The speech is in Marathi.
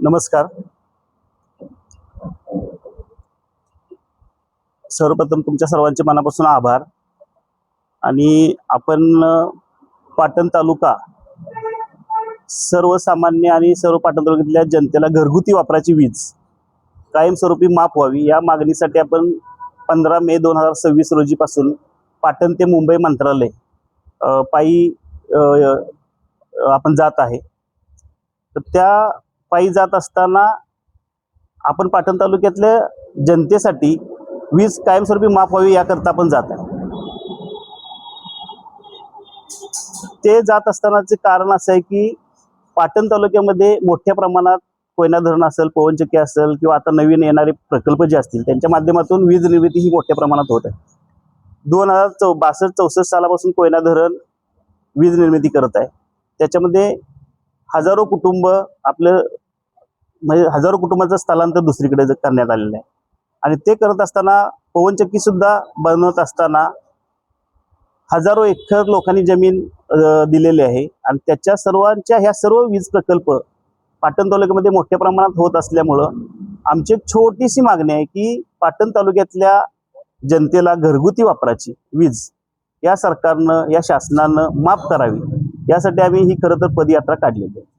नमस्कार. सर्वप्रथम तुमच्या सर्वांचे मनापासून आभार. आणि आपण पाटण तालुका सर्वसामान्य आणि सर्व पाटण तालुक्यातल्या जनतेला घरगुती वापराची वीज कायमस्वरूपी माफ व्हावी या मागणीसाठी आपण 15 मे 2026 रोजीपासून पाटण ते मुंबई मंत्रालय पायी आपण जात आहे. तर त्या पायी जात असताना आपण पाटण तालुक्यातल्या जनतेसाठी वीज कायमस्वरूपी माफ व्हावी याकरता आपण जात आहे. ते जात असतानाचे कारण असं आहे की पाटण तालुक्यामध्ये मोठ्या प्रमाणात कोयना धरण असेल, पवनचक्की असेल किंवा आता नवीन येणारे प्रकल्प जे असतील त्यांच्या माध्यमातून वीज निर्मिती ही मोठ्या प्रमाणात होत आहे. 2062-64 सालापासून कोयना धरण वीज निर्मिती करत आहे. त्याच्यामध्ये हजारो कुटुंब म्हणजे हजारो कुटुंबाचं स्थलांतर दुसरीकडे करण्यात आलेलं आहे. आणि ते करत असताना पवनचक्की सुद्धा बनवत असताना हजारो एकर लोकांनी जमीन दिलेली आहे. आणि त्याच्या सर्वांच्या ह्या सर्व वीज प्रकल्प पाटण तालुक्यामध्ये मोठ्या प्रमाणात होत असल्यामुळं आमची एक छोटीशी मागणी आहे की पाटण तालुक्यातल्या जनतेला घरगुती वापराची वीज या सरकारनं, या शासनानं माफ करावी. यासाठी आम्ही ही खरं तर पदयात्रा काढलेली आहे.